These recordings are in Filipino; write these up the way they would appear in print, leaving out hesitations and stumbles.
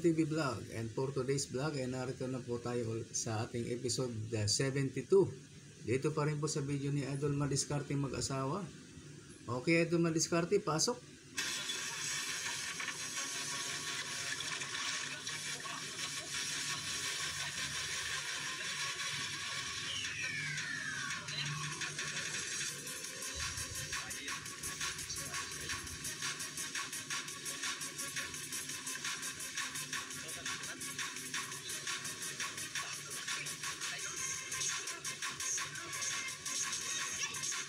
TV Vlog, and for today's vlog ay narito na po tayo sa ating episode 72. Dito pa rin po sa video ni Idol Madiskarte mag-asawa. Okay, Idol Madiskarte, pasok.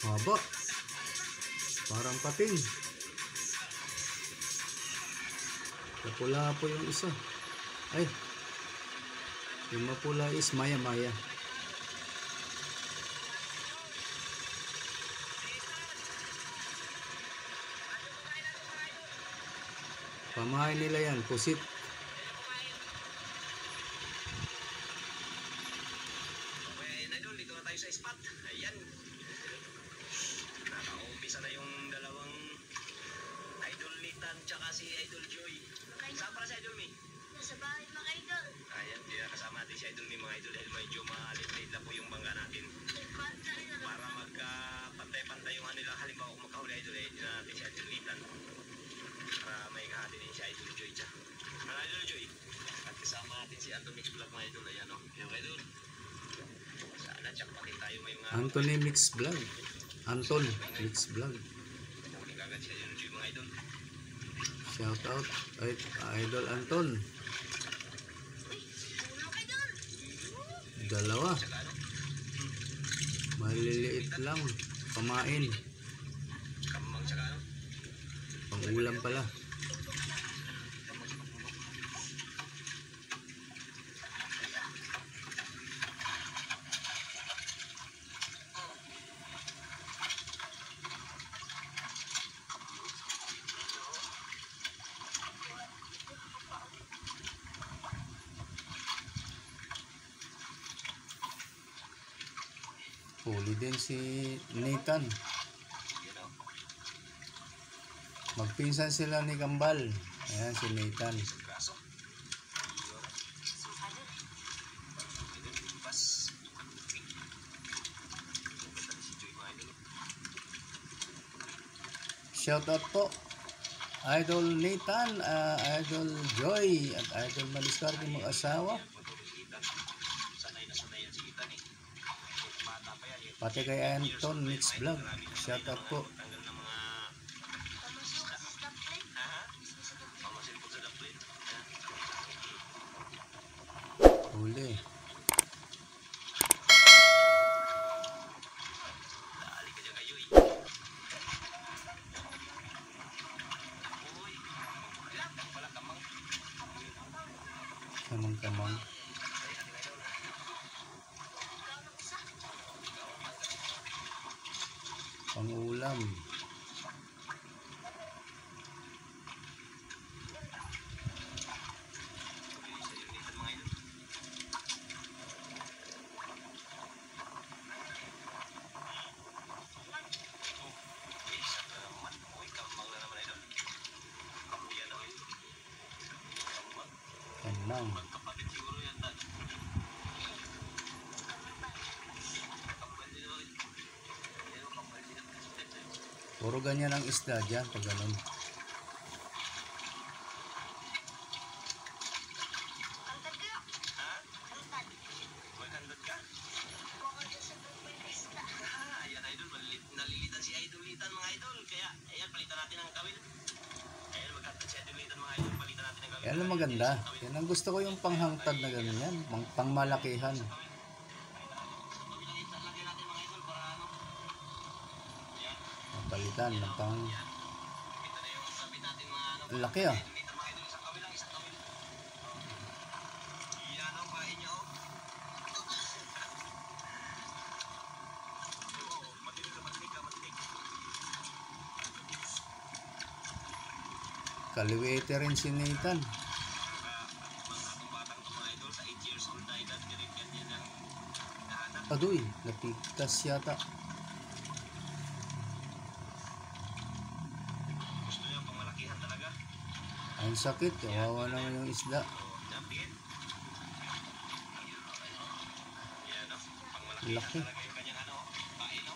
Haba. Parang pating. Mapula po yung isa. Ay. Yung mapula is maya-maya. Pamahay nila yan. Pusit. Idol, dito na tayo sa spot. Ayan. Nakaumpisa na yung dalawang Idol Nathan tsaka si Idol Joy. Saan para si Idol Mi? Nasa bahay mga idol. Ayan, kasama natin si Idol Mi mga idol dahil medyo malit-lit lang po yung bangga natin. Para magka-pantay-pantay yung nila. Halimbawa kung magkahuli idol, din natin si Idol Nathan. Para may kahati din si Idol Joy siya. Ang Idol Joy. At kasama natin si Anthony Mix Vlog mga idol. Ayan o. Yung idol. Sana tsak pakin tayo may mga... Anthony Mix Vlog. Anton Mix Vlog. Kagad si Idol Joy mga idol. Shout out Idol Anton. Dalawa. Maliliit lang. Pamain. Kamang tsaka ano? Pang-ulam pala. Huli din si Nathan. Magpinsan sila ni Kambal. Ayan si Nathan. Shout out po Idol Nathan, Idol Joy at Idol Madiskarte mag-asawa. Pati kay Anton Mix Vlog. Shout out po. Huli. Kamang-kamang. Pang-ulam. Kanang. Puro ganyan ang isda dyan pag ganun. Ayan idol, nalilitan si Idol Nathan mga idol. Kaya ayan, palitan natin ang kawil. Ayan, magkatad si Idol Nathan mga idol. Palitan natin ang kawil. Yan ang maganda. Yan ang gusto ko, yung panghangtad na ganun yan. Pangmalakihan. Palitan ng pang... Laki ah. Kaliwete rin si Nathan. Adoy, napigtas yata. Ang sakit, kawawa naman yung isda. Napigit. Yan, no? Pang malaki Laki. talaga yung kanyang ano, pain, no?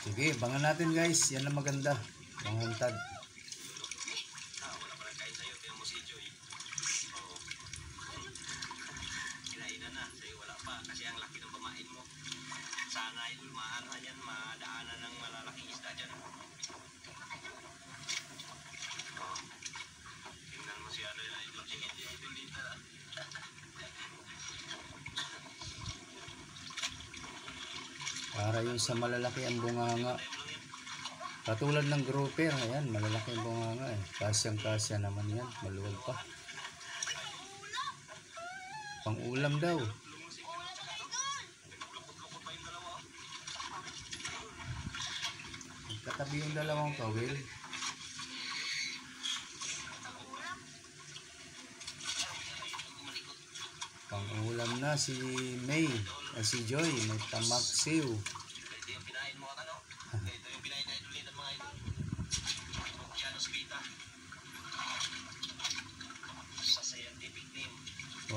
Sige, abangan natin guys. Yan ang maganda. Manghantad. Wala pa rin kain sa'yo. Tinan mo si Joy. Oo. Kinainan na. Sa'yo wala pa. Kasi ang laki ng pamain mo. Sana idol, maanohan yan. Madaanan ng malalaking isda dyan. Oo. Tingnan mo si ano yun, idol. Tingin si idol dito. Para yung sa malalaki ang bunganga. Katulad ng grouper, ayan, malalaki ang bunganga eh. Kasyang-kasya naman yan, maluwag pa. Pang ulam daw. Katabi yung dalawang kawil. Pang ulam na si May, si Joy, may tamaksiw. Ito yung pinain mo ano? Ito yung pinain na idol dito mga idol. Oceanos Vita. Sa scientific name.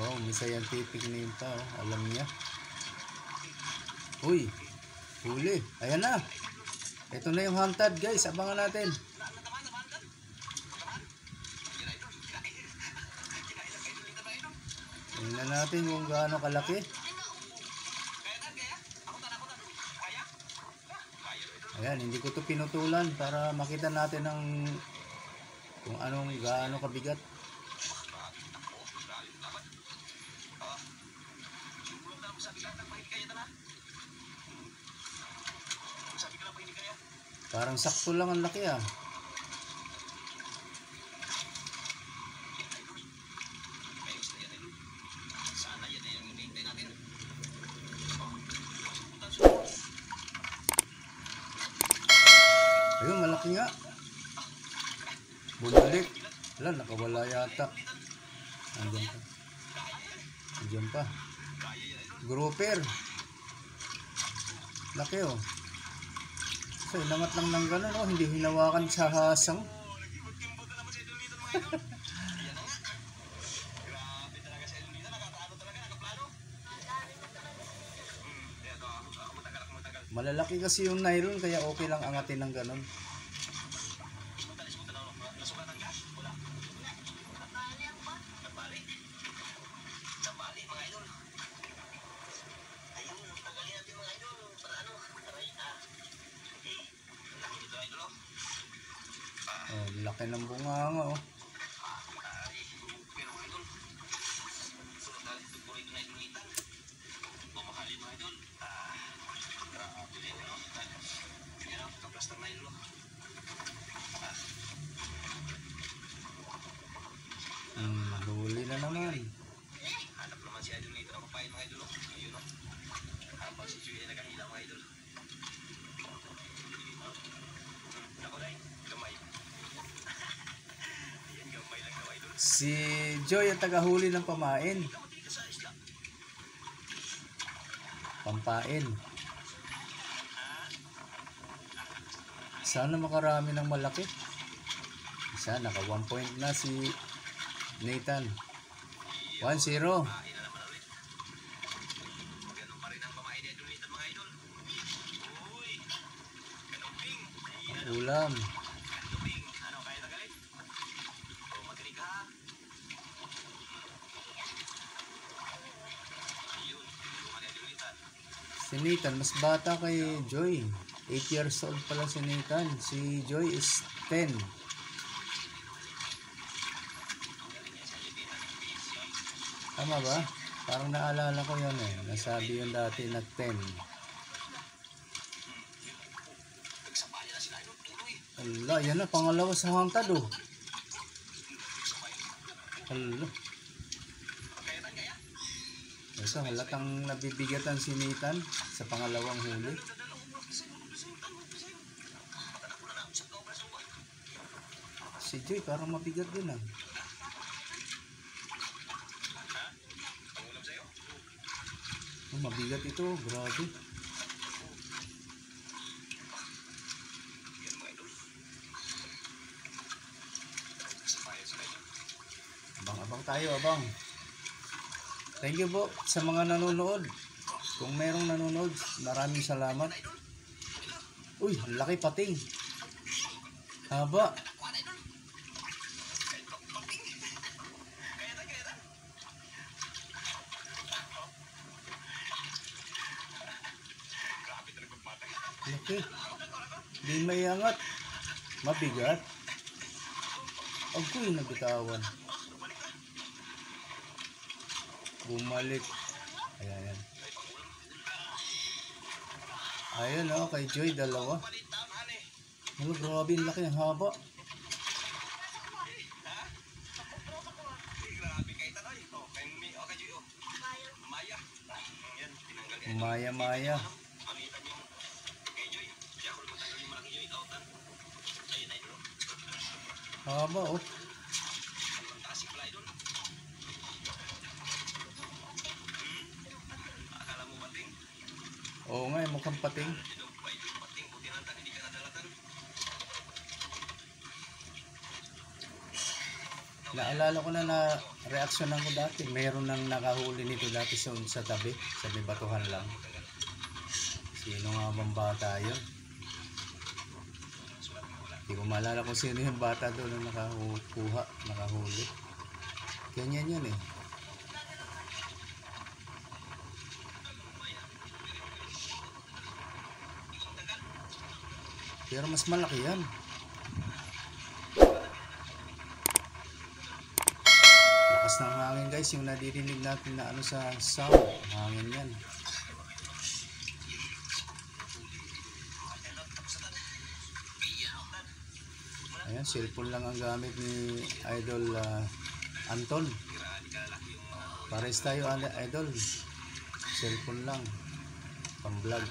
Oh, may scientific name pa, oh. Alam niya. Uy, huli. Ayan na. Ito na yung hantad guys, abangan natin. Tingnan natin kung gaano kalaki. Ayan, hindi ko to pinutulan para makita natin ang kung anong gaano kabigat. Parang sakto lang ang laki ah. Ayun, malaki nga. Bumalik. Wala, nakawala yata. Andiyan pa. Andiyan pa. Grouper. Laki oh. So, inangat lang ng gano'n, oh. Hindi hinawakan sa hasang. Malalaki kasi yung nylon, kaya okay lang angatin ng gano'n. Oh, laki ng bunganga oh. Huli na naman. Hanap naman si idol dito ng papain mga idol. Ayun o. Habang si Joy ay nakahila mga idol. Ako na gamay. Ayan, gamay lang daw idol. Si Joy ang tagahuli ng pamain. Pampain. Sana makarami ng malaki. Isa, naka 1 point na si Nathan. 1-0. Ganun pa rin ang pamain ni idol dito mga idol. Uy! Kanuping! Ulam. Kanuping! Ano, kaya tagalin? O, matinig ka ha? Ayun, mga idol dito. Si Nathan, mas bata kay Joy. 8 years old pala si Nathan. Si Joy is 10. Tama ba? Parang naalala ko yun eh. Nasabi yun dati na 10. Ala, yan na. Pangalawa sa hangtad oh. Ala. Ito, halatang nabibigatan si Nathan sa pangalawang huli. Si Joy parang mabigat din ah. Oh, mabigat ito, grabe. tayo abang. Thank you po sa mga nanonood. Kung merong nanonood, maraming salamat. Uy, laki pating. Haba. Laki. Di may angat. Mabigat. Agoy, nabitawan. Bumalik. Ayan. Ayan o, kay Joy, dalawa. Ano, grabe, ang laki, ang haba. Maya. Haba oh. Oo nga, mukhang pating. Naalala ko na reaksyonan ko dati. Meron nang nakahuli nito dati sa tabi. Sa may batuhan lang. Sino nga bang bata yun? Hindi ko maalala kung sino yung bata doon na nakahuli. Ganyan yun eh. Pero mas malaki yan. Lakas ng hangin guys, yung nadirinig natin na ano sa sound. Hangin yan. Ayan, cellphone lang ang gamit ni Idol Anton. Pares tayo Idol. Cellphone lang. Pang vlog.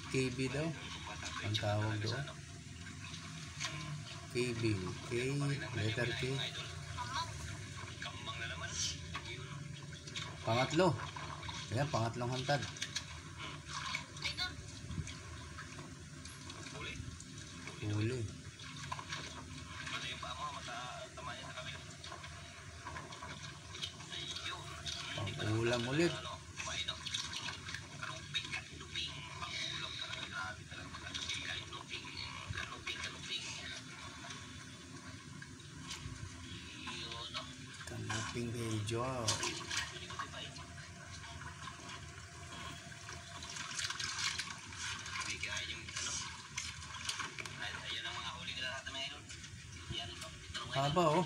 KB daw ang tawag doon. KB, letter K. Pangatlo. Ayan, pangatlong hantad. Huli. Pang-ulam ulit. Kanuping medyo. Haba oh.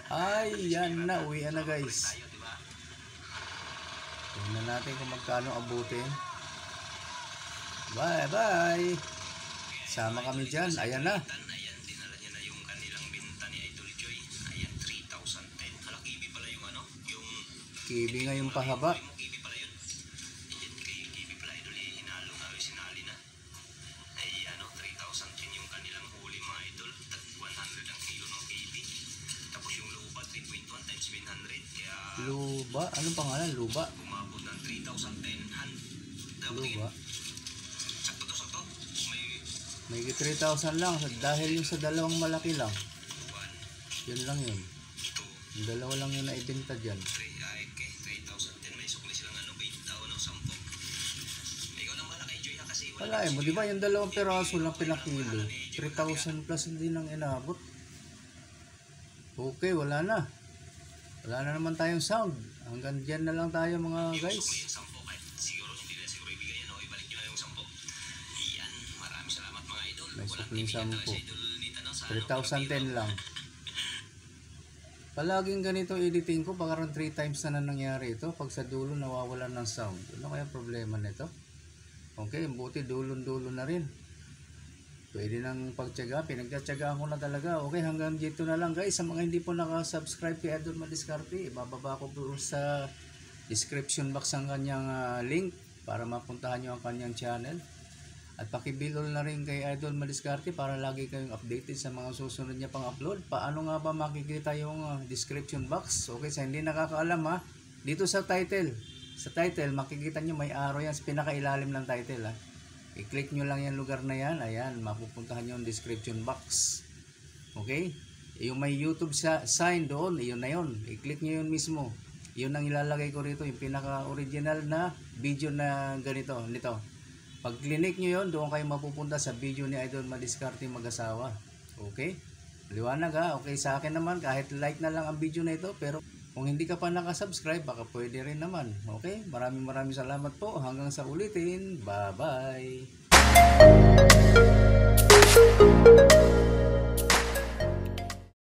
Ay, yan na. Uwian na guys. Tingnan natin kung magkano abutin. Bye. Sama kami dyan. Ayan na. Ayan, dinala niya na yung kanilang binta ni Idol Joy. Ayan, 3,010. Hala, kibi pala yung ano? Yung Kibi nga yung pahaba. kibi pala yun. Ayan, kibi pala Idol. Hinalo nga yung sinali na. Ay, ano, 3,010 yung kanilang huli mga Idol. 100 ang kilo ng kibi. Tapos yung lupa, 3.1 times 700. Kaya Luba? Anong pangalan? Luba? umabot ng 3,010. Luba? Sakto to, sakto. May May 3,000 lang. Dahil yung sa dalawang malaki lang. 1, Yun lang yun. 2, Yung dalawa lang yung naibenta dyan. 3, ay, okay, 3,010. May sukli silang ano, 20 daw, no, 10. Ikaw lang malaki, Joy, ha, kasi Wala mo, di ba yung dalawang peraso lang pinakilo? 3,000 plus hindi nang inabot. Okay, wala na. Wala na naman tayong sound. Hanggang dyan na lang tayo mga yung guys. 10, kahit siguro hindi na siguro ibigay yan, o ibalik nyo na yung 10. Yan, maraming salamat mga idol. May Walang sukling tibigyan 10. talaga sa idol nito, no, sa 3,010 lang. Palaging ganito editing ko, parang 3 times na nangyari ito. Pag sa dulo nawawalan ng sound. Ano kaya problema nito? Okay, buti dulon-dulo na rin. Pwede nang pagtiyaga, pinagtiyagaan ko na talaga. Okay, hanggang dito na lang guys. Sa mga hindi po nakasubscribe kay Idol Madiskarte, ibababa ko po sa description box ang kanyang link para mapuntahan nyo ang kanyang channel. At pakibidol na rin kay Idol Madiskarte para lagi kayong updated sa mga susunod niya pang upload. Paano nga ba makikita yung description box? Okay, sa hindi nakakaalam ha, dito sa title. Sa title, makikita nyo may arrow yan sa pinakailalim ng title ha. I-click nyo lang yung lugar na yan. Ayan, mapupuntahan nyo yung description box. Okay? Yung may YouTube sign doon, yun na yun. I-click nyo yun mismo. Yun ang ilalagay ko rito, yung pinaka-original na video na ganito, nito. Pag click nyo yun, doon kayo mapupunta sa video ni Idol Madiskarte mag-asawa. Okay? Liwanag ha. Okay, sa akin naman, kahit like na lang ang video na ito, pero kung hindi ka pa nakasubscribe, baka pwede rin naman. Okay? Maraming salamat po. Hanggang sa ulitin. Bye-bye.